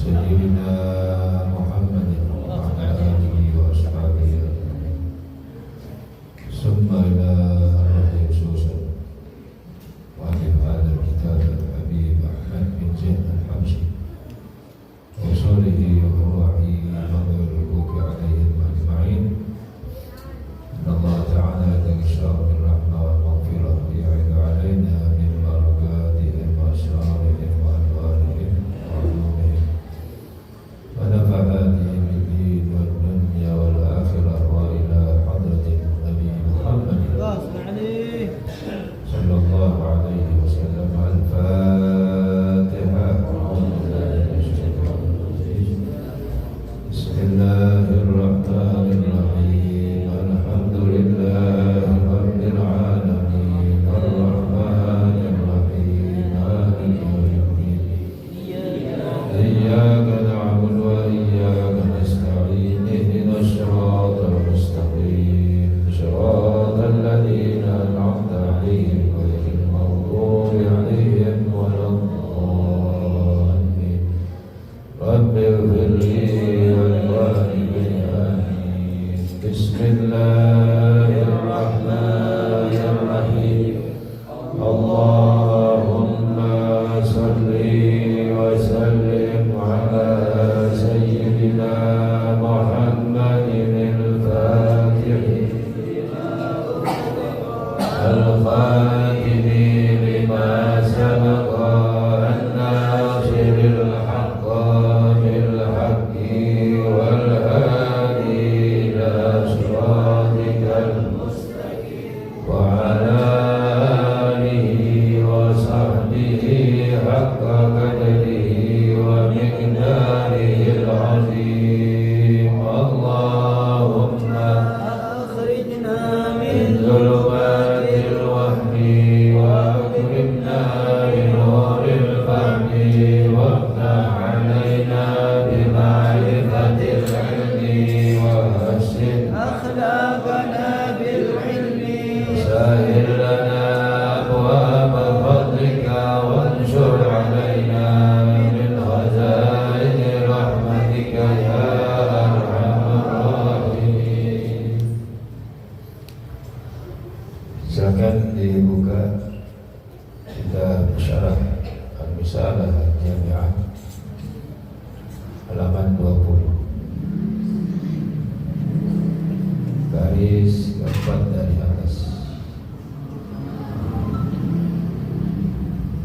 سيدنا محمد وعلى آله وأصحابه ثم إلى روح خصوصا وألف هذا الكتاب الحبيب أحمد بن زيد الحمصي وصوله وروحه ومن الحقوق عليهم أجمعين. إن الله تعالى يتغشاه بالرحمة والمغفرة ويعيد علينا من بركاتهم وأسرارهم وأنوارهم وعلومهم ونفعنا بهم الدين والدنيا والآخرة وإلى حضرة النبي محمد صلى الله عليه وسلم. الفاتحة. بسم الله الرحمن الرحيم. الحمد لله رب العالمين الرحمن الرحيم مالك يوم الدين إياك نعبد وإياك نستعين اهدنا الصراط المستقيم صراط الذين أنعمت عليهم غير المغضوب عليهم ولا الضالين. رب اغفر لي ولوالدي آمين. بسم الله الرحمن الرحيم. اللهم صل وسلم على سيدنا محمد الفاتح الخاتم لما سبق الناصر الحق بالحق والهادي إلى صراطك المستقيم وعلى آله وصحبه حق قدره ومقداره العظيم. اللهم أخرجنا من ظلمات الوهم وأكرمنا بنور الفهم وافتح علينا بمعرفة العلم وحسن أخلاقنا بالعلم سهل لنا أبواب فضلك وانشر علينا من خزائن رحمتك يا أرحم الراحمين. Silakan dibuka kitab syarah Al-Misalah Jami'ah halaman 20 garis keempat dari atas.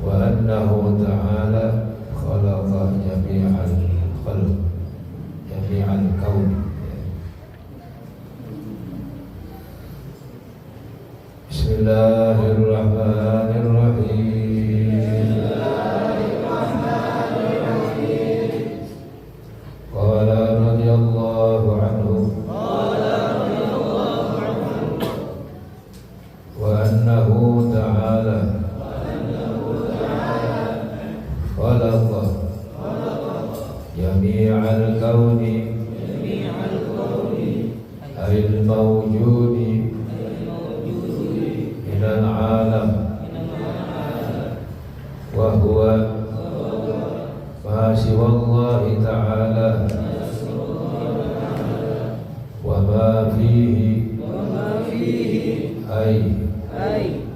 Wa annahu ta'ala khalaqa jami'al khalq jami'al kaun. Bismillahirrahmanirrahim. Qala radhiyallahu anhu wa annahu ta'ala khalaqa jami'al kauni ayil mawjudi minal alam wa huwa ma siwallahi ta'ala wa ma fihi ay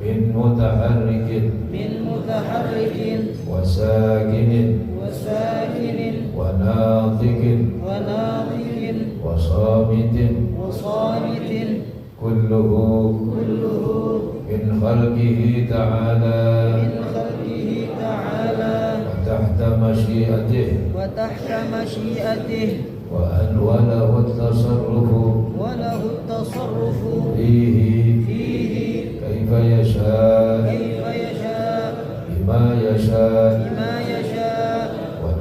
min mutaharrikin wa sakinin wa natiqin wa samitin kulluhu min khalqihi ta'ala wa tahta masyiatihi wa lahu at-tasarrufu fihi kaifa yasha bima yasha wa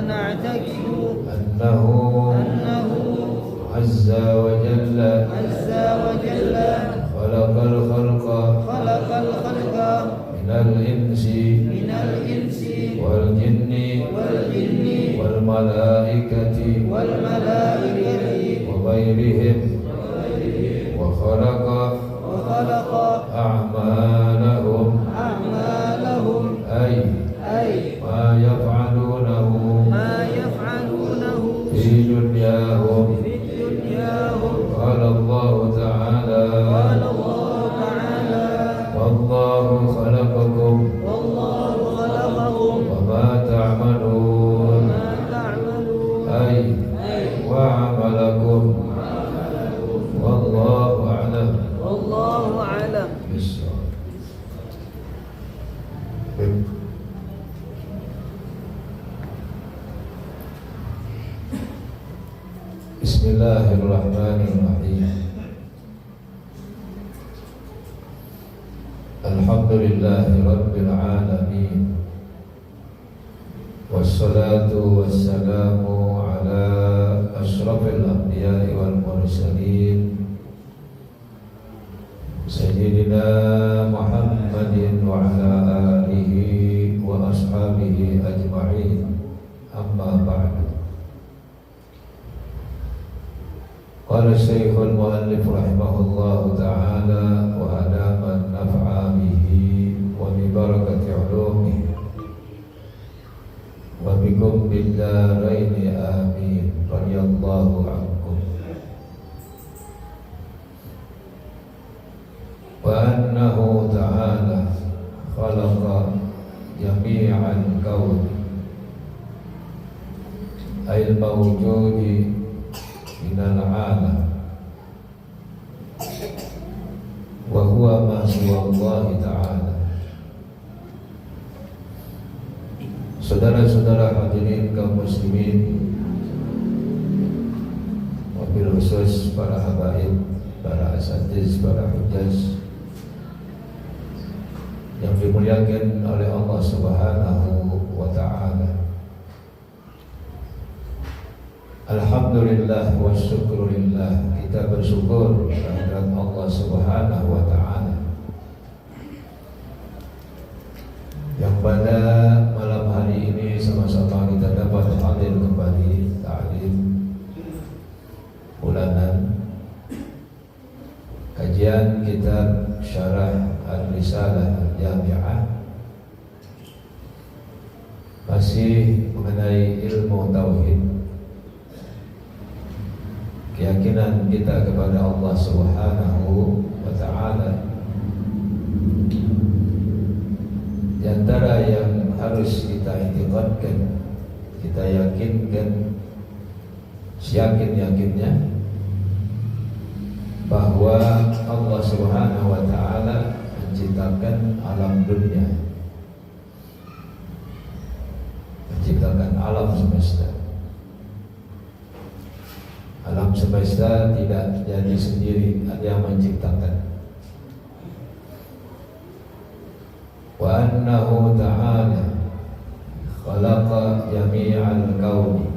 na'taqidu annahu azza wa jalla khalaqal khalqa minal insi wal jinni wal malaikati wa ghairihim wa khalaqa a'malahum ay ma yaf'alunahu Bismillahirrahmanirrahim. Alhamdulillahi rabbil alamin. Wassalatu wassalamu ala asyrafil anbiya'i wal mursalin Sayyidina Muhammadin wa ala alihi wa ashabihi ajma'in. Amma ba'du. Qala Syekhul Mu'allif rahimahullahu ta'ala wa adaman naf'a bihi wa bi barakati ulumihi wa bikum bid-daraini amin. Radiyallahu ankum. Wa annahu ta'ala khalaqa jami'al kawn ayil mawjudi minal alam wa huwa ma siwa Allah ta'ala. Saudara-saudara hadirin kaum muslimin, wabil khusus para habaib, para asatiz, para hujjaj yang dimuliakan oleh Allah Subhanahu wa ta'ala. Alhamdulillah wa syukurillah, kita bersyukur kehadirat Allah Subhanahu wa ta'ala yang pada malam hari ini sama-sama kita dapat hadir kembali ta'lim bulanan kajian kitab Syarah Ar-Risalah Al-Jami'ah, masih mengenai ilmu tauhid, keyakinan kita kepada Allah Subhanahu wa ta'ala. Di antara yang harus kita i'tiqadkan, kita yakinkan seyakin-yakinnya bahwa Allah Subhanahu wa ta'ala menciptakan alam dunia, menciptakan alam semesta. Alam semesta tidak jadi sendiri, ada yang menciptakan. Wa annahu ta'ala khalaqa jami'al kauni,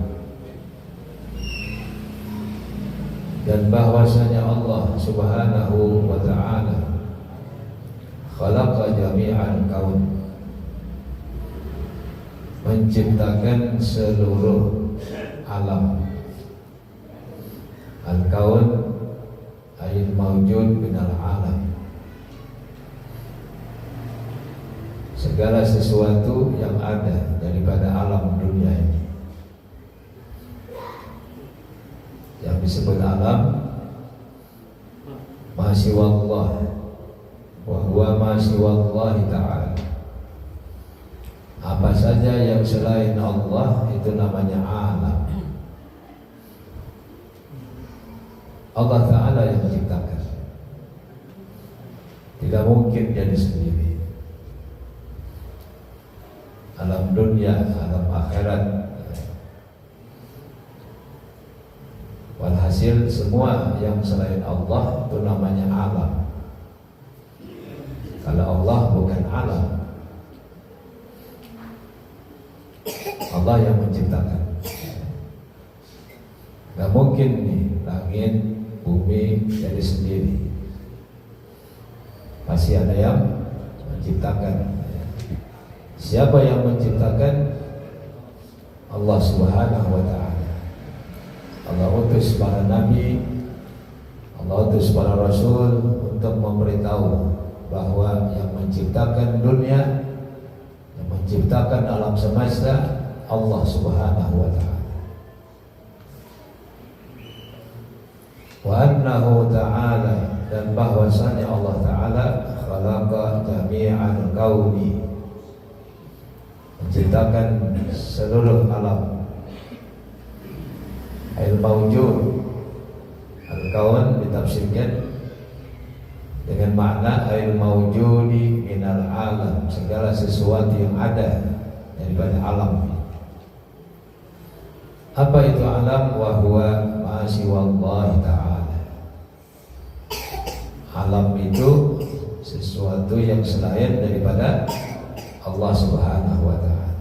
dan bahwasanya Allah Subhanahu wa ta'ala khalaqa jami'al kaun, menciptakan seluruh alam. Al-kaun ayil mawjud minal alam, segala sesuatu yang ada daripada alam dunia ini. Yang disebut alam ma siwallah wa huwa ma siwallahi ta'ala. Apa saja yang selain Allah itu namanya alam. Allah Ta'ala yang menciptakan, tidak mungkin jadi sendiri. Alam dunia, alam akhirat, walhasil semua yang selain Allah itu namanya alam. Kalau Allah bukan alam, Allah yang menciptakan. Gak mungkin nih langit, bumi jadi sendiri, pasti ada yang menciptakan. Siapa yang menciptakan? Allah Subhanahu wa ta'ala. Allah utus para nabi, Allah utus para rasul untuk memberitahu bahwa yang menciptakan dunia, yang menciptakan alam semesta, Allah Subhanahu wa ta'ala. Wa annahu ta'ala, dan bahwasanya Allah Ta'ala khalaqa jami'al kauni, menciptakan seluruh alam. Al-mawjud, al-kaun ditafsirkan dengan makna al-mawjudi minal alam, segala sesuatu yang ada daripada alam. Apa itu alam? Wa huwa ma ma siwallahi ta'ala. Alam itu sesuatu yang selain daripada Allah Subhanahu wa ta'ala.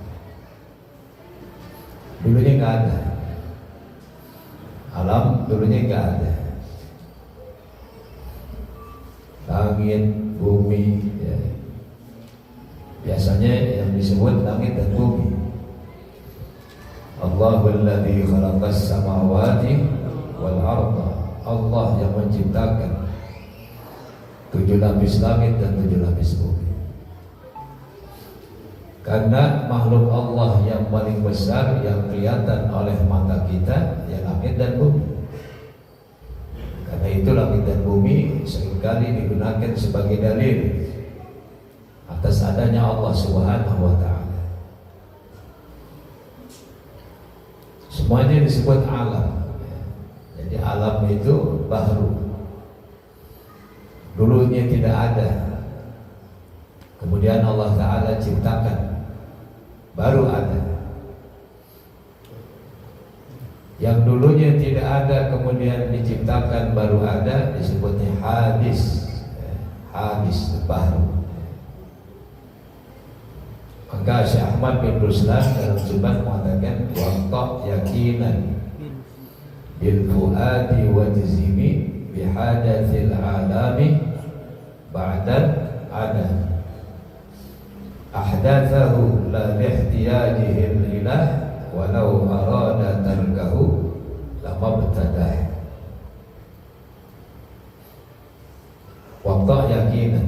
Dulunya nggak ada. Alam dulunya nggak ada. Langit, bumi, ya. Biasanya yang disebut langit dan bumi. Allahul ladzi khalaqas samawati wal arda. Allah yang menciptakan 7 lapis langit dan 7 lapis bumi. Karena makhluk Allah yang paling besar yang kelihatan oleh mata kita ya langit dan bumi. Karena itu langit dan bumi seringkali digunakan sebagai dalil atas adanya Allah Subhanahu wa ta'ala. Semuanya disebut alam. Jadi alam itu baru. Dulunya tidak ada. Kemudian Allah Ta'ala ciptakan, baru ada. Yang dulunya tidak ada kemudian diciptakan baru ada, disebutnya hadis. Hadis baru. Maka Syekh Ahmad bin Ruslan dalam Subhan mengatakan waqta yakinan bil fuadi wa jizimi bihadatsil alami ba'dal adam ahdathahu la lihtiyajihi ilah walau arada tarkahu lama bertadah. Waqta yakinan,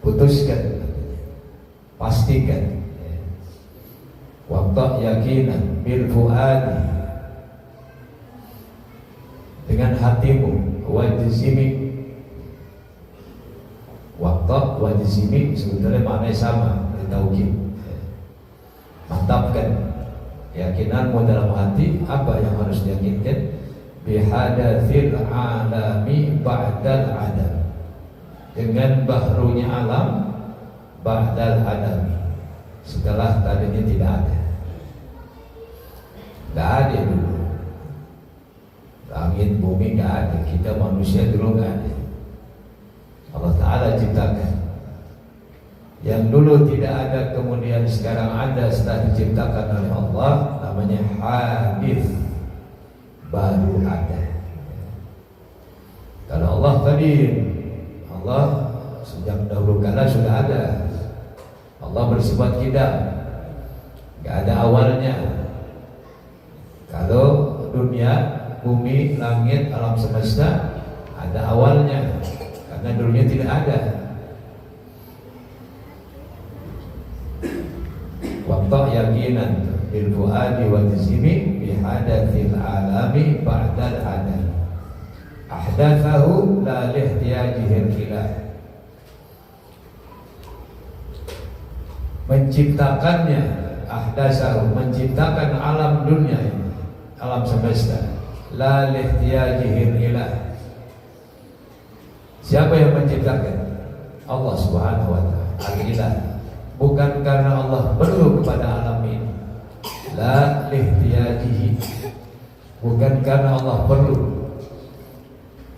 putuskan, pastikan. Waqta yakinan bil fuadi, dengan hatimu, wajizimi. Waqta wajizimi sebetulnya maknanya sama, taukid. Mantapkan keyakinanmu dalam hati. Apa yang harus diyakinkan? Bihadatsil alami ba'dal adam, dengan bahrunya alam ba'dal adami, setelah tadinya tidak ada. Gak ada dulu. Langit bumi gak ada. Kita manusia dulu gak ada. Allah Ta'ala ciptakan. Yang dulu tidak ada kemudian sekarang ada setelah diciptakan oleh Allah, namanya hadis, baru ada. Kalau Allah tadi, Allah sejak dahulu kala sudah ada. Allah bersifat kidam, gak ada awalnya. Kalau dunia, bumi, langit, alam semesta ada awalnya, karena dulunya tidak ada. Waqta yakinan bil fuadi wa jizimi bihadatsil alami ba'dal adam ahdathahu la lihtiyajihi ilah, menciptakannya, ahdatsahu, menciptakan alam dunia ini, alam semesta, la lihtiyajihi ilah. Siapa yang menciptakan? Allah Subhanahu wa ta'ala, al-ilah. Bukan karena Allah perlu kepada alam ini, la lihtiyajihi, bukan karena Allah perlu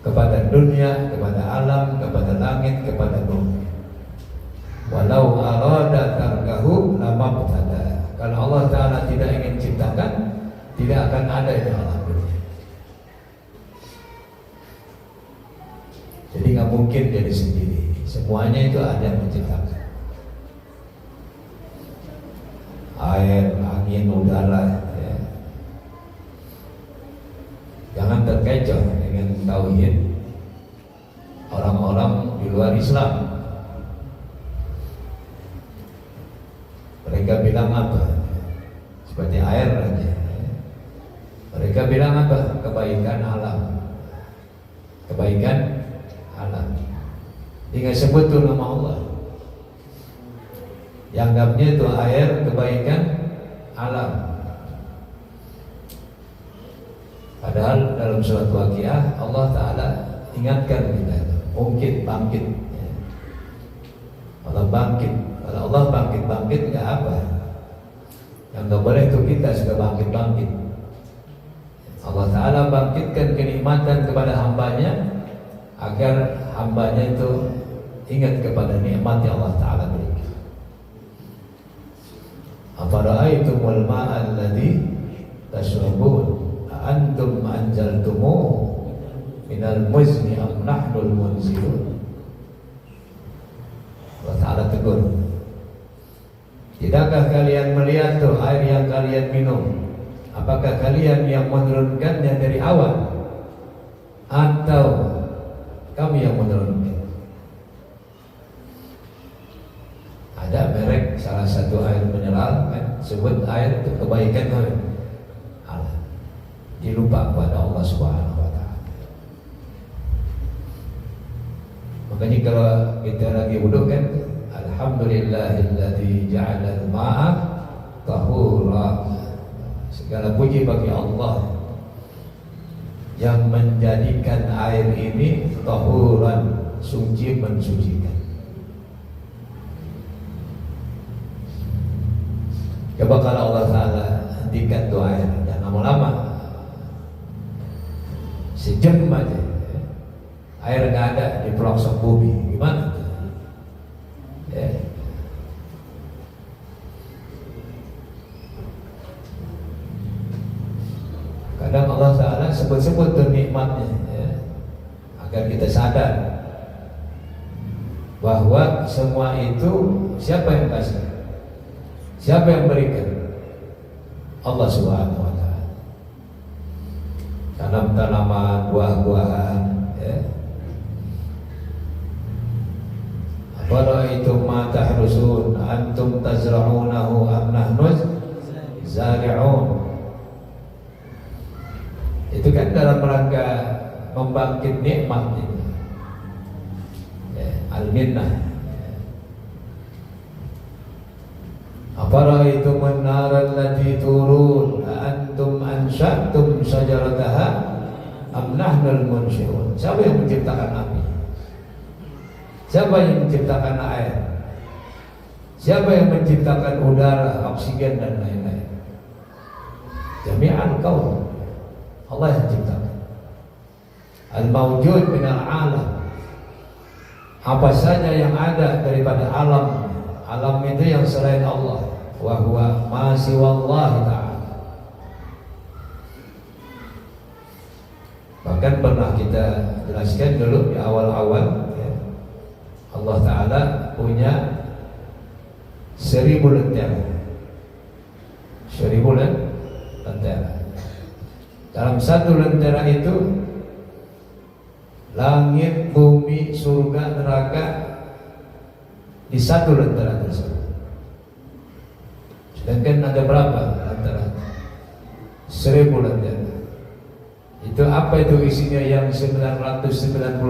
kepada dunia, kepada alam, kepada langit, kepada bumi. Walau arada tarkahu lama bertada. Kalau Allah Ta'ala tidak ingin ciptakan, tidak akan ada di alam dunia. Jadi nggak mungkin jadi sendiri. Semuanya itu ada yang menciptakan. Air, angin, udara, ya. Jangan terkecoh dengan tauhid orang-orang di luar Islam. Mereka bilang apa? Seperti air aja. Mereka bilang apa? Kebaikan alam. Kebaikan alam. Tinggal sebut tuh nama Allah. Yang anggapnya itu air kebaikan alam. Padahal dalam surat Waqiah Allah Ta'ala ingatkan kita, mungkin bangkit. Allah bangkit. Kalau Allah bangkit nggak apa? Yang nggak boleh itu kita suka bangkit. Allah Ta'ala bangkitkan kenikmatan kepada hambanya agar hambanya itu ingat kepada nikmat yang Allah Ta'ala berikan. Afara'aitumul ma'al ladzi tashrabun antum anzaltumuhu minal muzni am nahnul munzilun. Allah Ta'ala tegur, tidakkah kalian melihat tuh air yang kalian minum? Apakah kalian yang menurunkannya dari awan atau kami yang menurunkan? Ada merek salah satu air mineral kan, sebut air itu kebaikan Allah. Dilupa kepada Allah Subhanahu wa Ta'ala. Makanya kalau kita lagi wudhu kan, alhamdulillahilladzi ja'ala al-ma'a tahura. Segala puji bagi Allah yang menjadikan air ini tahuran, suci, mensucikan. Coba kalau Allah Ta'ala hentikan tuh air, jangan lama-lama, sejam aja air nggak ada di pelosok bumi, gimana? Ya. Kadang Allah Ta'ala sebut-sebut tuh nikmatnya ya, agar kita sadar bahwa semua itu siapa yang kasih? Siapa yang berikan? Allah Subhanahu wa Ta'ala. Tanam-tanaman, buah-buahan ya. Afara'aitum ma tahrusun antum tazra'unahu am nahnu zari'un. Itu kan dalam rangka membangkit nikmat ini ya, al-minnah. Afara'aitum an-nara allati turun antum ansha'tum syajarataha am nahnul munsyi'un. Siapa yang menciptakan api? Siapa yang menciptakan air? Siapa yang menciptakan udara, oksigen dan lain-lain? Jami'an kaun, Allah yang ciptakan. Al-mawjud minal alam, apa saja yang ada daripada alam. Alam itu yang selain Allah, wa huwa ma siwallahi ta'ala. Bahkan pernah kita jelaskan dulu di awal-awal ya, Allah Ta'ala punya 1000 lentera. 1000 lentera. Dalam satu lentera itu langit, bumi, surga, neraka di satu lentera tersebut. Sedangkan ada berapa lentera? 1000 lentera. Itu apa itu isinya yang 999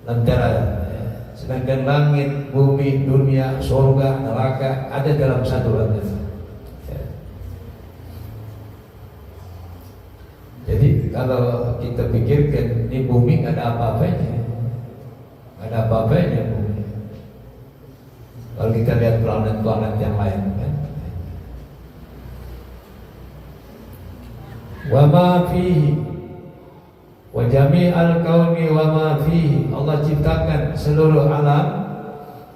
lentera ya. Sedangkan langit, bumi, dunia, surga, neraka ada dalam satu lentera ya. Jadi kalau kita pikirkan di bumi nggak ada apa-apanya, nggak ada apa-apanya bumi. Kalau kita lihat planet-planet yang lain kan, wa ma fihi wa jami'al kauni wa ma fihi, Allah ciptakan seluruh alam,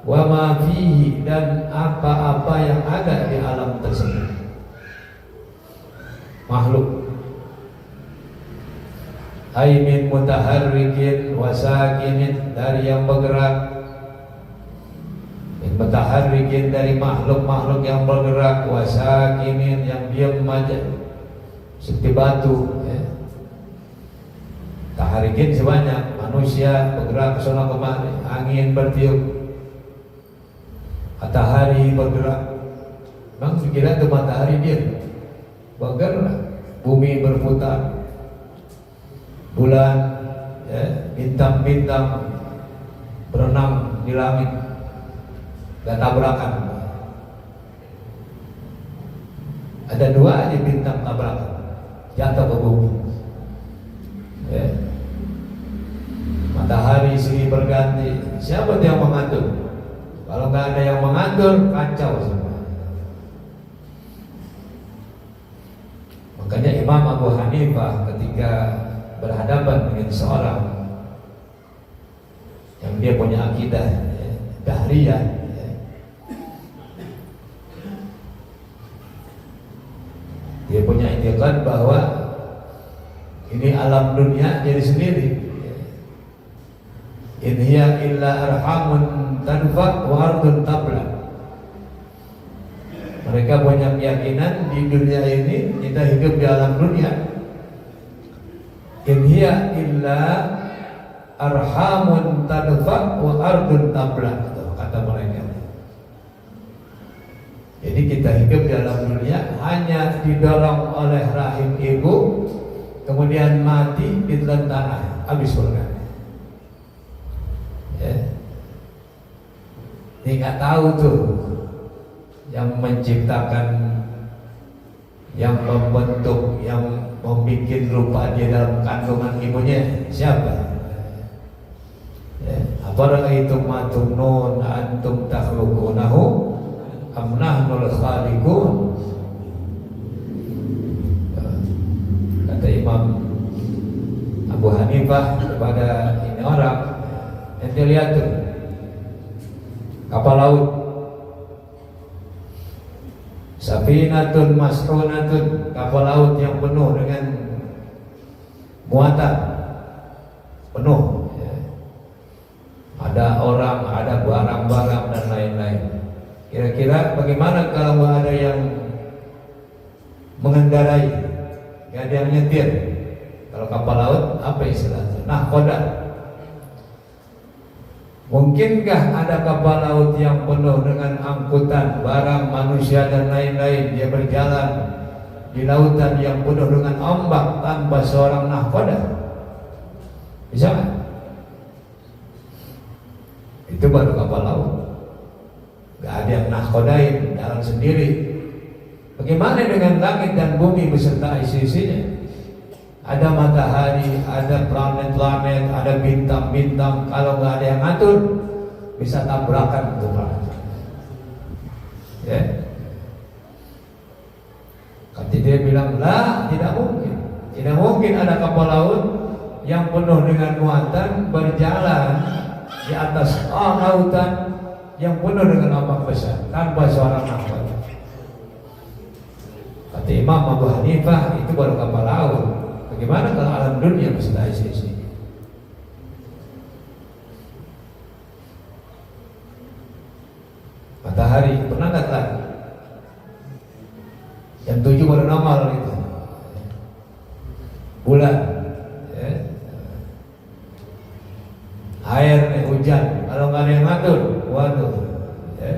wa ma fihi, dan apa-apa yang ada di alam tersebut, makhluk. Ay min mutaharrikin wa sakinin, dari yang bergerak, min mutaharrikin, dari makhluk-makhluk yang bergerak, wa sakinin, yang diam aja seperti batu ya. Taharikin sebanyak, manusia bergerak ke sana kemari, angin bertiup, matahari bergerak. Memang pikiran itu matahari dia bergerak, bumi berputar, bulan ya, bintang-bintang berenang di langit, gak tabrakan. Ada dua aja bintang tabrakan, jatuh ke bumi ya. Matahari silih berganti, siapa yang mengatur? Kalau nggak ada yang mengatur, kacau semua. Maka Makanya Imam Abu Hanifah ketika berhadapan dengan seorang yang dia punya akidah Dahriyah, dia punya itikad bahwa ini alam dunia jadi sendiri, in hiya illa arhamun tanfa wa ardun tabla. Mereka punya keyakinan di dunia ini kita hidup di alam dunia, in hiya illa arhamun tanfa wa ardun tabla, kata mereka. Jadi kita hidup di alam dunia hanya didorong oleh rahim ibu, kemudian mati ditelan tanah, habis surga. Ya. Dia nggak tahu tuh yang menciptakan, yang membentuk, yang membuat rupa dia dalam kandungan ibunya siapa? Ya. Apakah itu matunun antum takhluqunahu am nahnul khaliqun? Kata Imam Abu Hanifah kepada ini orang, ente lihat tuh kapal laut, safinatun mas'unatun, kapal laut yang penuh dengan muatan penuh, ya. Ada orang, ada barang-barang dan lain-lain. Kira-kira bagaimana kalau ada yang mengendarai, nggak ada yang nyetir? Kalau kapal laut apa istilahnya? Nahkoda. Mungkinkah ada kapal laut yang penuh dengan angkutan barang, manusia dan lain-lain, dia berjalan di lautan yang penuh dengan ombak tanpa seorang nahkoda? Bisa kan? Itu baru kapal laut. Gak ada yang nahkodain, jalan sendiri. Bagaimana dengan langit dan bumi beserta isi-isinya? Ada matahari, ada planet-planet, ada bintang-bintang. Kalau nggak ada yang ngatur, bisa tabrakan itu planet. Ya. Kata dia bilang, lah, tidak mungkin. Tidak mungkin ada kapal laut yang penuh dengan muatan berjalan di atas lautan yang penuh dengan ombak besar tanpa seorang nahkoda. Kata Imam Abu Hanifah, itu baru kapal laut. Bagaimana kalau alam dunia beserta isi-isi? Matahari pernah nggak lagi? Jam 7 baru normal gitu. Bulan, ya. Air, hujan. Kalau nggak ada yang ngatur, waduh, ya.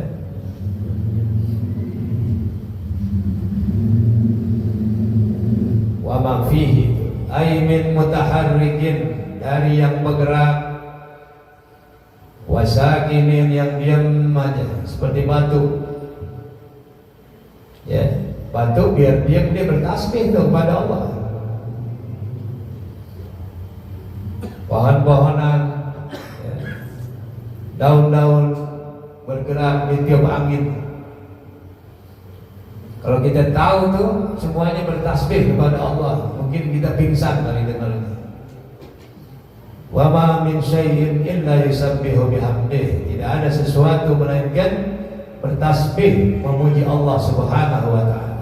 Wa ma fihi ay min mutaharrikin, dari yang bergerak, wasakinin yang diam aja seperti batu, ya. Batu biar diam, dia bertasbih tuh kepada Allah. Pohon-pohonan, ya. Daun-daun bergerak di tiup angin. Kalau kita tahu tuh semuanya bertasbih kepada Allah, mungkin kita pingsan kali dengar ini. Wa ma min syai'in illa yusabbihu bihamdih. Tidak ada sesuatu melainkan bertasbih memuji Allah Subhanahu wa taala.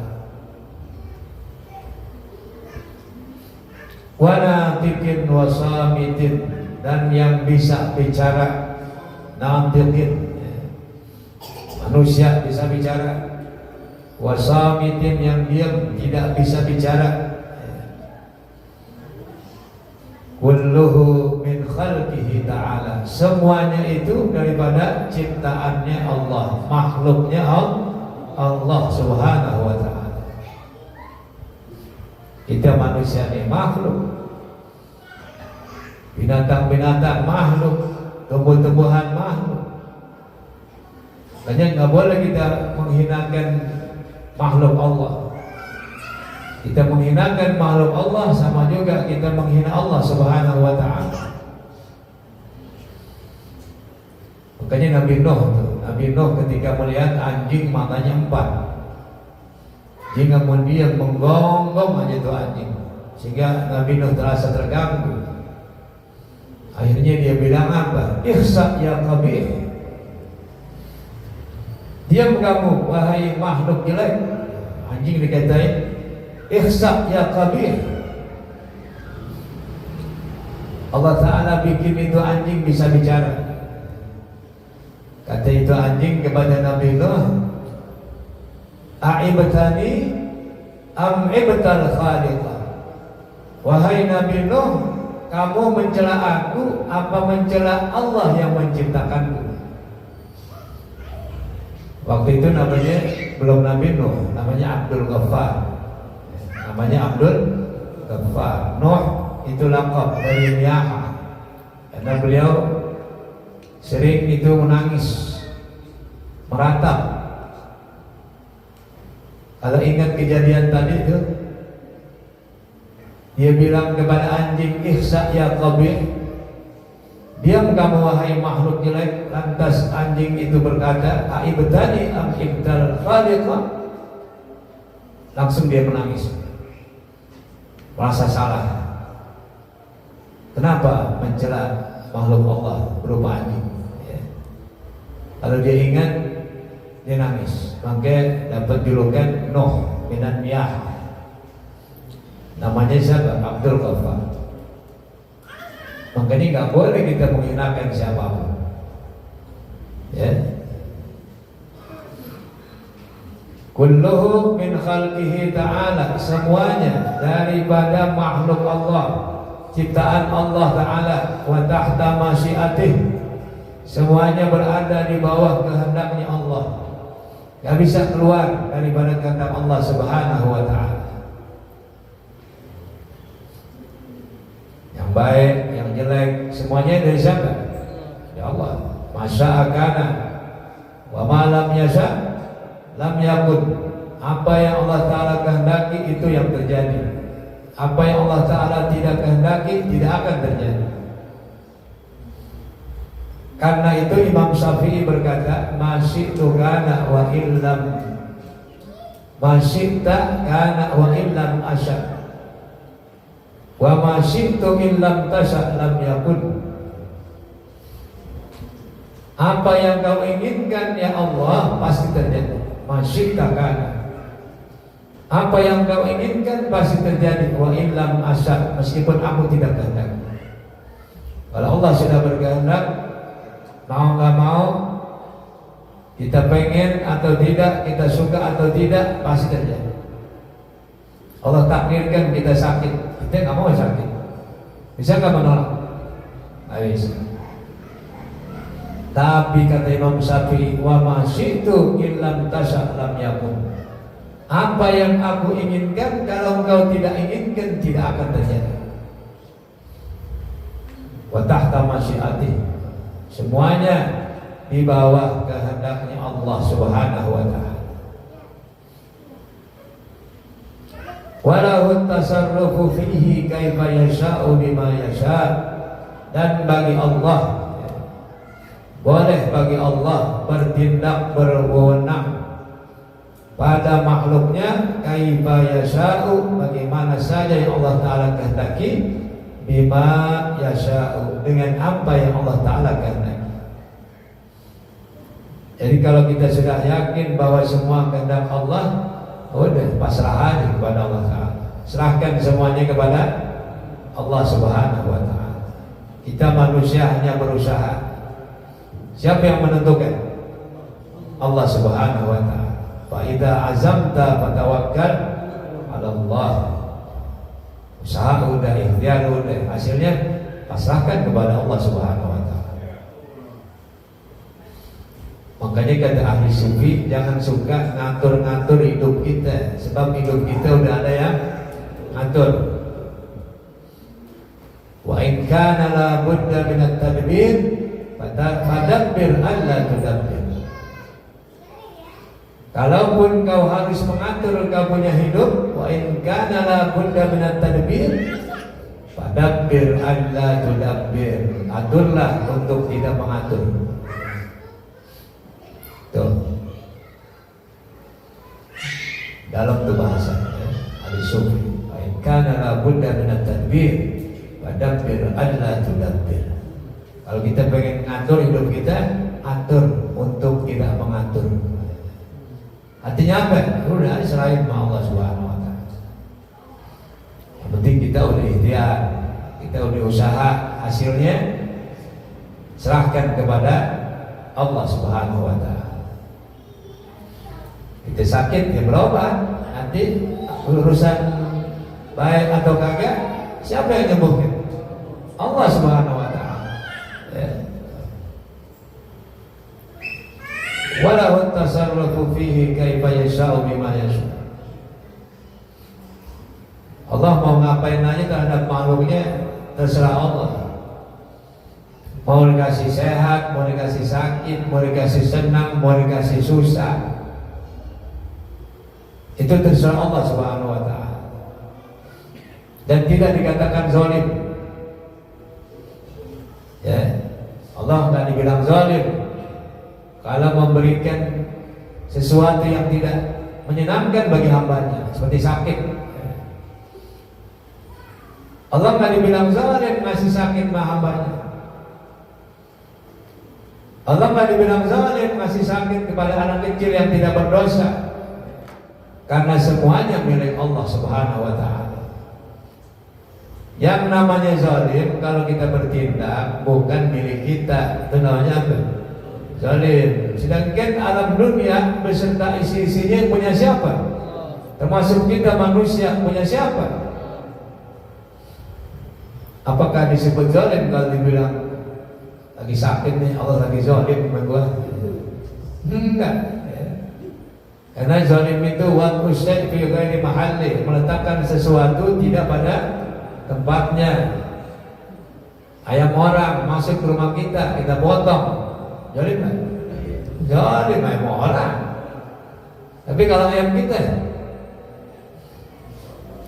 Wa natiqin wa samitin, dan yang bisa bicara, natiqin, manusia bisa bicara, wasamitin yang diam tidak bisa bicara. Kulluhu min khalqihi ta'ala, semuanya itu daripada ciptaannya Allah, makhluknya Allah Subhanahu wa ta'ala. Kita manusia ini makhluk, binatang-binatang makhluk, tumbuh-tumbuhan makhluk. Makanya nggak boleh kita menghinakan makhluk Allah. Kita menghinakan makhluk Allah sama juga kita menghina Allah Subhanahu wa ta'ala. Makanya Nabi Nuh ketika melihat anjing matanya 4, Jika kemudian menggonggong aja itu anjing, sehingga Nabi Nuh terasa terganggu. Akhirnya dia bilang apa? Ihsa ya qabih. Diam kamu wahai makhluk jelek. Anjing dikatain ihsa ya qabih. Allah Ta'ala bikin itu anjing bisa bicara. Kata itu anjing kepada Nabi Nuh, a'ibtani am ibtal khaliqah. Wahai Nabi Nuh, kamu mencela aku apa mencela Allah yang menciptakanku? Waktu itu namanya belum Nabi Nuh, namanya Abdul Ghaffar. Namanya Abdul Ghaffar. Nuh itu laqab dari Niyaha, karena beliau sering itu menangis, meratap. Kalau ingat kejadian tadi itu, dia bilang kepada anjing, ihsa ya qabih. Diam kamu wahai makhluk jelek. Lantas anjing itu berkata, a'ibtani am ibtal khaliqah. Langsung dia menangis, merasa salah. Kenapa mencela makhluk Allah berupa anjing? Ya. Kalau dia ingat, dia nangis. Makanya dapat julukan Nuh minan Miyah. Namanya siapa? Abdul Ghaffar. Makanya nggak boleh kita menghinakan siapapun. Ya. Kulluhu min khalqihi ta'ala. Semuanya daripada makhluk Allah, ciptaan Allah Ta'ala. Wa tahta masyiatih. Semuanya berada di bawah kehendaknya Allah. Gak bisa keluar daripada kehendak Allah Subhanahu wa Ta'ala. Yang baik, yang jelek, semuanya dari siapa? Ya Allah. Masya'akana wa ma lam yasha' lam yakun. Apa yang Allah Ta'ala kehendaki itu yang terjadi. Apa yang Allah Ta'ala tidak kehendaki tidak akan terjadi. Karena itu Imam Syafi'i berkata, masyi'tu kana wa illam masyi'ta kana wa illam asya' wa masyi'tu illam tasya' lam yakun. Apa yang kau inginkan ya Allah pasti terjadi. Masyi'ta kana. Apa yang kau inginkan pasti terjadi. Wa illam asya', meskipun aku tidak kehendak. Kalau Allah sudah berkehendak, mau nggak mau, kita pengen atau tidak, kita suka atau tidak, pasti terjadi. Allah takdirkan kita sakit, kita nggak mau sakit. Bisa nggak menolak? Nggak bisa. Tapi kata Imam Syafi'i, wa ma syi'tu illam tasya' lam yakun. Apa yang aku inginkan, kalau engkau tidak inginkan, tidak akan terjadi. Wa tahta masyiatih. Semuanya di bawah kehendaknya Allah Subhanahu wa Ta'ala. Walahu tasarrufu fihi kaifa yasha'u bima yasha'. Dan bagi Allah, boleh bagi Allah bertindak berwenang pada makhluknya kaifa yasha'u, bagaimana saja yang Allah Ta'ala kehendaki, bima yasha'u, dengan apa yang Allah Ta'ala kehendaki. Jadi kalau kita sudah yakin bahwa semua kehendak Allah, udah pasrah aja kepada Allah Ta'ala. Serahkan semuanya kepada Allah Subhanahu wa Ta'ala. Kita manusia hanya berusaha. Siapa yang menentukan? Allah Subhanahu wa Ta'ala. Fa idza azamta fatawakkal 'ala Allah. Usaha udah, ikhtiar udah, hasilnya pasrahkan kepada Allah Subhanahu wa Ta'ala. Makanya kata ahli sufi, jangan suka ngatur-ngatur hidup kita, sebab hidup kita udah ada yang ngatur. Wa in kana la budda min at-tadbir fadabbir alla tudabbir. Kalaupun kau harus mengatur kau punya hidup, wa in kana la budda min at-tadbir fadabbir alla tudabbir. Aturlah untuk tidak mengatur. Tuh. dalam tu bahasa ada sufi. Kana la budda min at-tadbir wa dabbir alla tudabbir. Kalau kita pengen ngatur hidup kita, atur untuk tidak mengatur. Artinya apa? Udah serahin sama Allah Subhanahu wa taala. Yang penting kita udah ikhtiar, kita udah usaha, hasilnya serahkan kepada Allah Subhanahu wa taala. Kita sakit ya berobat, nanti urusan baik atau kagak siapa yang nyembuhkan? Allah Subhanahu wa taala. Ya. Walau tasarrufu fihi kaifa yasha'u bima yasha'. Allah mau ngapain aja terhadap makhluknya terserah Allah. Mau dikasih sehat, mau dikasih sakit, mau dikasih senang, mau dikasih susah, itu terserah Allah Subhanahu wa taala. Dan tidak dikatakan zalim. Ya. Allah enggak dibilang zalim kalau memberikan sesuatu yang tidak menyenangkan bagi hambanya, seperti sakit. Allah enggak dibilang zalim ngasih sakit sama hambanya. Allah enggak dibilang zalim ngasih sakit kepada anak kecil yang tidak berdosa. Karena semuanya milik Allah Subhanahu wa taala. Yang namanya zalim kalau kita bertindak bukan milik kita, itu namanya apa? Zalim. Sedangkan alam dunia beserta isi-isinya punya siapa? Termasuk kita manusia punya siapa? Apakah disebut zalim kalau dibilang lagi sakit nih Allah lagi zalim sama gua? Enggak. Karena zalim itu wa usy' fi ghairi mahalli, meletakkan sesuatu tidak pada tempatnya. Ayam orang masuk ke rumah kita potong, zalim kan? Zalim ayam orang. Tapi kalau ayam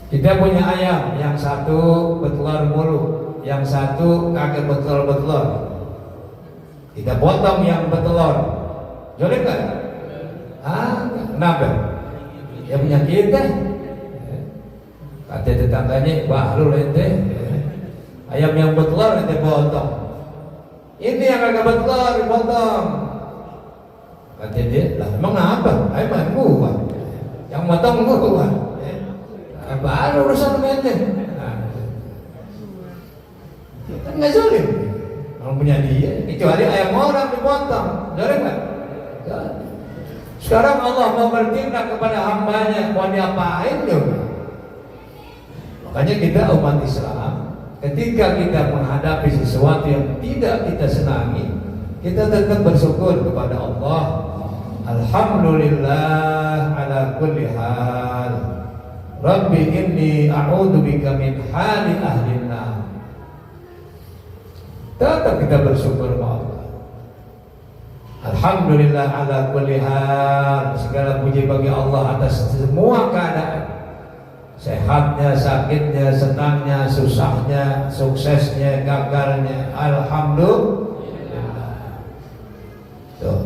kita punya ayam, yang satu bertelur mulu, yang satu kagak bertelur. Kita potong yang bertelur, zalim kan? Kenapa? Ya punya kita. Kata tetangganya, bahlul ente, ayam yang bertelur ente potong. Ini yang agak bertelur dipotong. Kata dia, lah emang apa? Ayam gua. Yang potong gua. Baru urusan ente. Kan nggak zalim. Kalau punya dia, kecuali ayam orang dipotong, zalim kan? Sekarang Allah mau bertindak kepada hambanya, mau diapain juga. Makanya kita umat Islam, ketika kita menghadapi sesuatu yang tidak kita senangi, kita tetap bersyukur kepada Allah. Alhamdulillah ala kulli hal. Rabbi inni a'udzubika min hali ahlin nar. Tetap kita bersyukur kepada Allah. Alhamdulillah ala kulli hal. Segala puji bagi Allah atas semua keadaan. Sehatnya, sakitnya, senangnya, susahnya, suksesnya, gagalnya. Alhamdulillah. Tuh.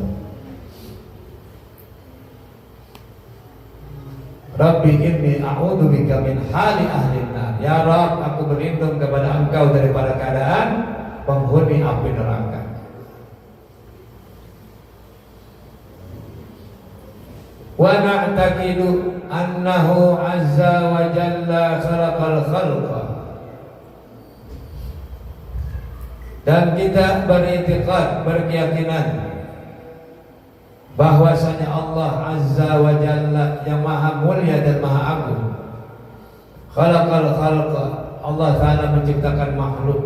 Rabbi inni a'udzubika min hali ahli nar. Ya Rabb, aku berlindung kepada Engkau daripada keadaan penghuni api neraka. Wa na'taqidu annahu azza wa jalla khalaqal khalqa. Dan kita beriktikad, berkeyakinan bahwasanya Allah azza wa jalla yang maha mulia dan maha agung, khalaqal khalqa, Allah Ta'ala menciptakan makhluk.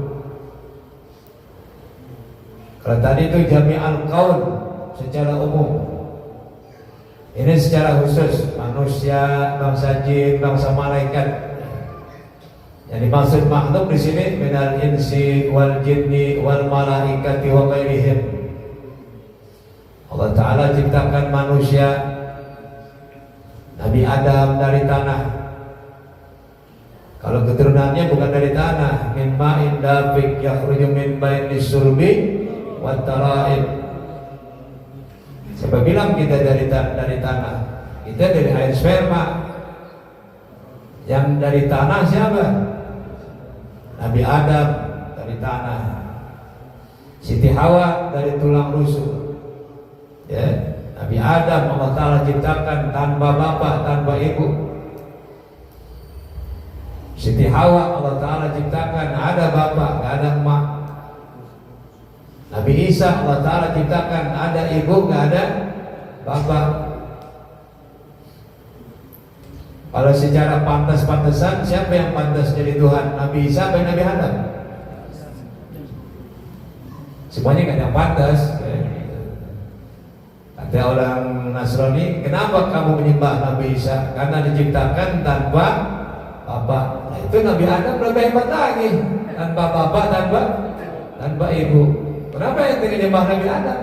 Kalau tadi itu jami'al qaul secara umum, ini secara khusus manusia, bangsa jin, bangsa malaikat. Yang dimaksud makhluk di sini minal insi wal jinni wal malaikati wa ghairihim. Allah Ta'ala ciptakan manusia, Nabi Adam dari tanah. Kalau keturunannya bukan dari tanah, min ma'in dafiq yakhruju min bainis sulbi wat tara'ib. Siapa bilang kita dari tanah? Kita dari air sperma. Yang dari tanah siapa? Nabi Adam dari tanah. Siti Hawa dari tulang rusuk. Ya, Nabi Adam Allah Ta'ala ciptakan tanpa bapak, tanpa ibu. Siti Hawa Allah Ta'ala ciptakan ada bapak, gak ada emak. Nabi Isa Allah Ta'ala ciptakan ada ibu, gak ada bapak. Kalau secara pantas-pantasan, siapa yang pantas jadi Tuhan? Nabi Isa atau Nabi Adam? Semuanya gak ada yang pantas. Kata orang Nasrani, kenapa kamu menyembah Nabi Isa? Karena diciptakan tanpa bapak. Nah, itu Nabi Adam lebih hebat lagi, tanpa bapak, tanpa ibu. Kenapa yang menyembah Nabi Adam?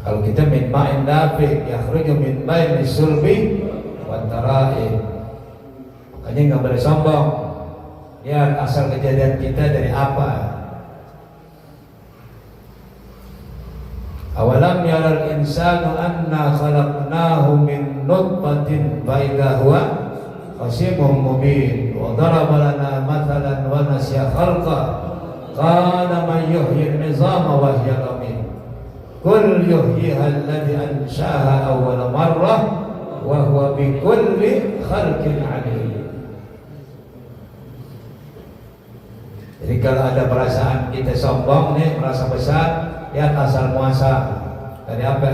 Kalau kita min ma'in dafiq yakhruju min baini sulbi wa tara'ib. Makanya nggak boleh sombong. Lihat asal kejadian kita dari apa. Awalam yaral insanu anna khalaqnahu min nutfatin fa idza huwa khasimun mubin wa daraba lana mathalan wa nasiya khalqa qala man yuhyi al-'izama wa hiya ramim. Qul yuhyiha alladhi ansha'aha awwala marrah wa huwa bi kulli khalqin 'alim. Jadi kalau ada perasaan kita sombong nih, merasa besar, lihat asal muasal dari apa?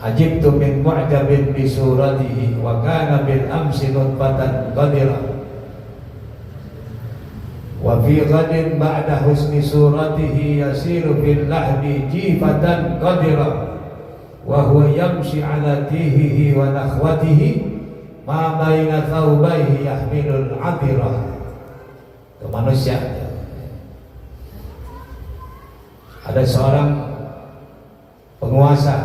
Ajibtu min mu'jabin bi suratihi wa kana bil amsi nutfatan qadira wa fi ghadin ba'da husni suratihi yasiru bil lahdi jifatan qadira wa huwa yamshi ala tihihi wa nakhwatihi ma baina thawbaihi yahmilul 'adira. Ke manusia ada seorang penguasa,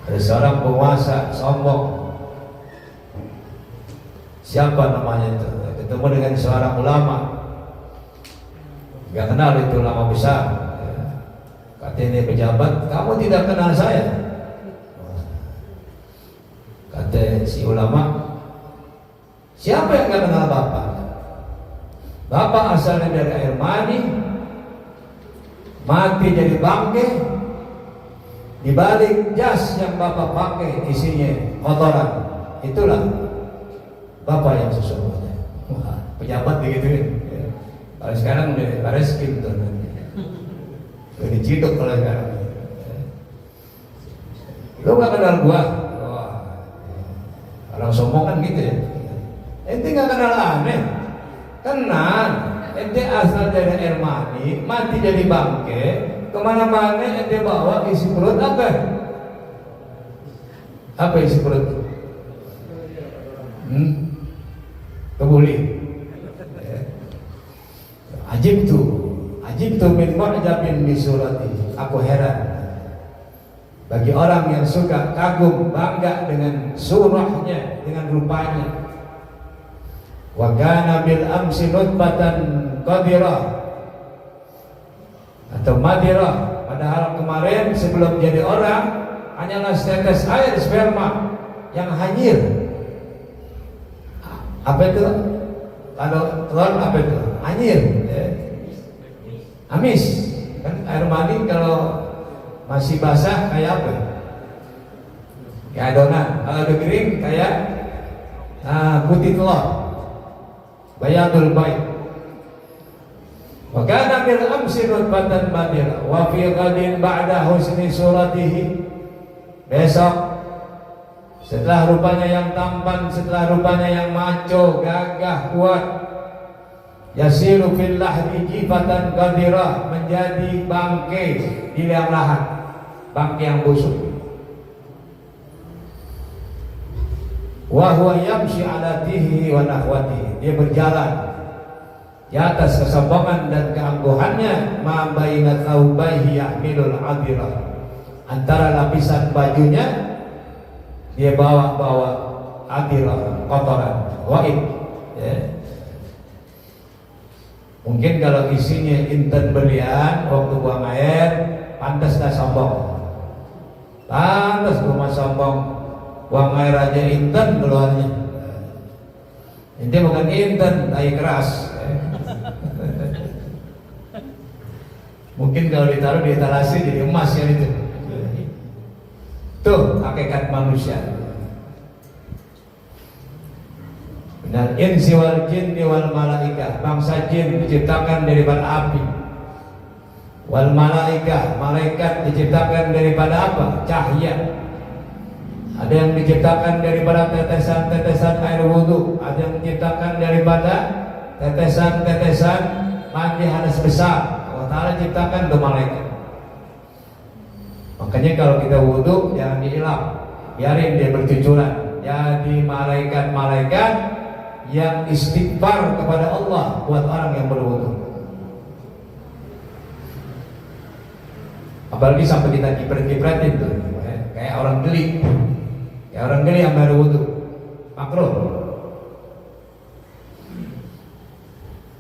ada seorang penguasa sombong. Siapa namanya itu? Ketemu dengan seorang ulama, nggak kenal itu ulama besar. Katanya pejabat, kamu tidak kenal saya. Kata si ulama, siapa yang nggak kenal bapak? Bapak asalnya dari air mani, mati jadi bangke, dibalik jas yang bapak pakai isinya kotoran. Itulah bapak yang sesungguhnya. Pejabat begituin. Kalau sekarang udah bareskim tuh, udah diciduk kalau sekarang. Lu nggak kenal gua? Orang sombong kan gitu ya. Ente nggak kenal aneh. Kenal, ente asal dari air mani, mati jadi bangke, kemana-mana ente bawa isi perut apa? Apa isi perut? Kebuli. Ajib tu min mu'jabin bi surati. Aku heran bagi orang yang suka kagum, bangga dengan surahnya, dengan rupanya. Wa kana bil amsi nutfatan qadirah atau madirah, padahal kemarin sebelum jadi orang hanyalah setetes air sperma yang hanyir. Apa itu? Kalau telur apa itu? Hanyir, amis. Kan air mani kalau masih basah kayak apa? Kayak adonan. Kalau udah kering kayak putih telur. Bayadul baik. Wa kana bil amsi nutfatan madira wa fi ghadin ba'da husni suratihi. Besok setelah rupanya yang tampan, setelah rupanya yang maco, gagah, kuat, yasiru fil lahdi jifatan qadira, menjadi bangke di liang lahat, bangke yang busuk. Wa huwa yamshi ala tihi wa nakhwatihi, dia berjalan di atas kesombongan dan keangkuhannya. Ma baina thawbaihi yahmilul 'adira, antara lapisan bajunya dia bawa adira, kotoran, waib, ya. Mungkin kalau isinya intan berlian waktu buang air pantas dah sombong. Pantas rumah sombong. Uang air aja inten keluarnya. Ini bukan inten, tai keras. Mungkin kalau ditaruh di etalase jadi emas ya itu. Tuh hakikat manusia. Dan insi wal jinni wal malaikah, bangsa jin diciptakan daripada api. Wal malaikah, malaikat diciptakan daripada apa? Cahaya. Ada yang diciptakan daripada tetesan-tetesan air wudhu, ada yang diciptakan daripada tetesan-tetesan mandi hadas besar. Allah Ta'ala ciptakan ke malaikat. Makanya kalau kita wudhu jangan diilap, biarin dia bercucuran. Jadi malaikat-malaikat yang istighfar kepada Allah buat orang yang berwudhu. Apalagi sampai kita kipret-kipretin tuh, kayak orang geli, kayak orang geli yang berwudhu, makruh.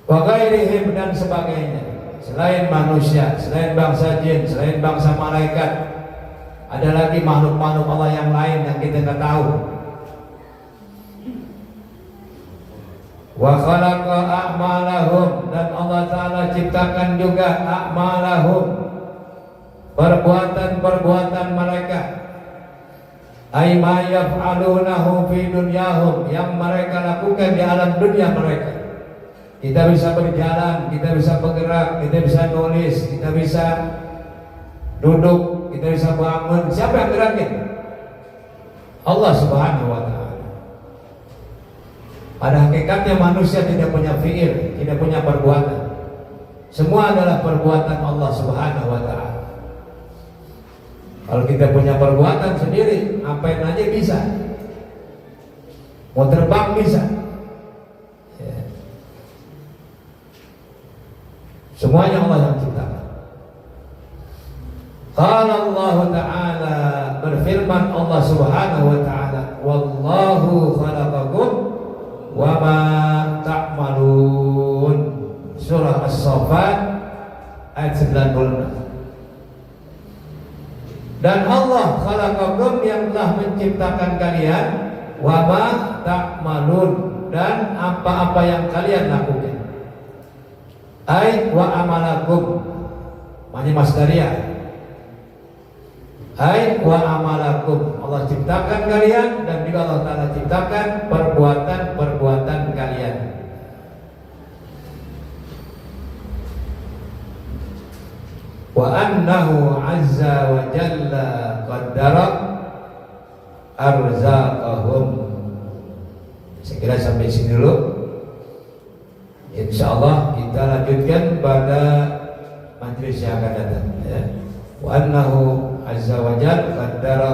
Wa ghairihim dan sebagainya, selain manusia, selain bangsa jin, selain bangsa malaikat, ada lagi makhluk-makhluk Allah yang lain yang kita tidak tahu. Wa khalaqa a'malahum, dan Allah Ta'ala ciptakan juga a'malahum, perbuatan-perbuatan mereka. Ay ma yaf'alunahu fi dunyahum, yang mereka lakukan di alam dunia mereka. Kita bisa berjalan, kita bisa bergerak, kita bisa nulis, kita bisa duduk, kita bisa bangun. Siapa yang gerakin? Allah Subhanahu wa Ta'ala. Pada hakikatnya manusia tidak punya fi'il, tidak punya perbuatan. Semua adalah perbuatan Allah Subhanahu wa Ta'ala. Kalau kita punya perbuatan sendiri, ngapain aja bisa. Mau terbang bisa. Ya. Semuanya Allah yang ciptakan. Qala Allah Ta'ala, berfirman Allah Subhanahu wa Ta'ala, wallahu khalaqakum wa ma ta'malun. Surah As-Saffat ayat 96. Dan Allah khalaqakum, yang telah menciptakan kalian, wa ma ta'malun, dan apa-apa yang kalian lakukan. Ai wa amalakum, maknanya masdariyah. Ai wa amalakum, Allah ciptakan kalian, dan juga Allah Ta'ala ciptakan perbuatan-perbuatan kalian. Wa annahu azza wa jalla qaddara arzaqahum. Saya kira sampai sini dulu. Insyaallah kita lanjutkan pada majelis yang akan datang ya. Wa annahu azza wa jalla qaddara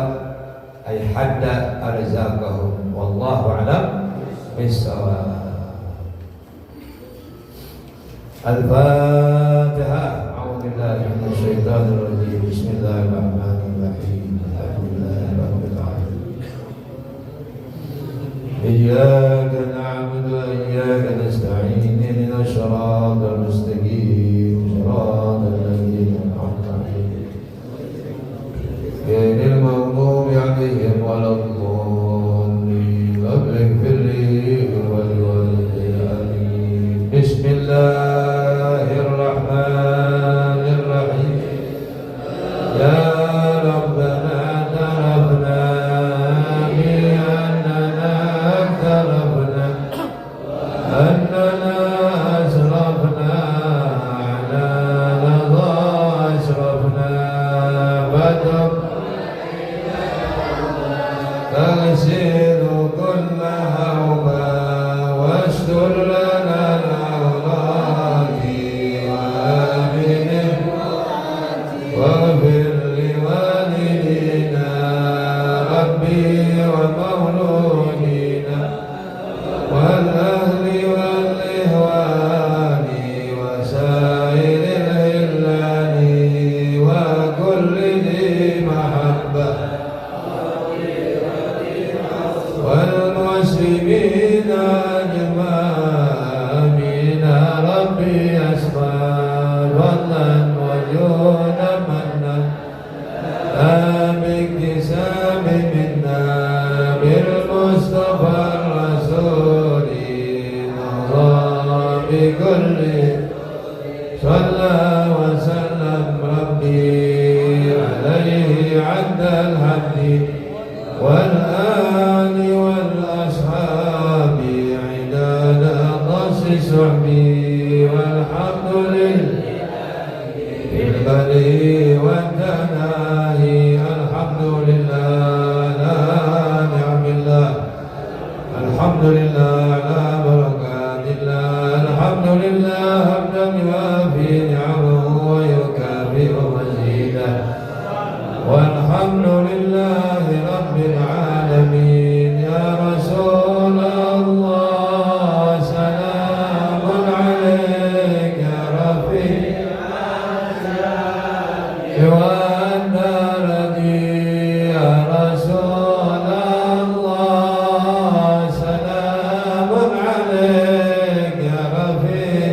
ay hadda arzaqahum. Wallahu a'lam bissawab. Al-Fatihah. Bismillahirrahmanirrahim. Bismillahirrahmanirrahim. Alhamdulillahirabbil alamin. Iyyaka na'budu wa iyyaka nasta'in. Ihdinas shiratal mustaqim. Shiratal ladzina an'amta 'alaihim ghairil maghdubi 'alaihim waladdallin. Rabbana ighfir li wa liwalidayya. Bismillahirrahmanirrahim. Rabbi asma wa lan wa yuna man صلى وسلم ربي عليه عد الحمد والآل والأصحاب عداد قص صحبي والحمد لله في البدء والتناهي الحمد لله لا نعم الله الحمد لله على بركات الله الحمد لله حمدا يوافي نعمه ويكافئ مزيدا والحمد لله رب العالمين يا رسول الله سلام عليك يا رفيع وأنت ردي يا رسول الله سلام عليك يا رفيع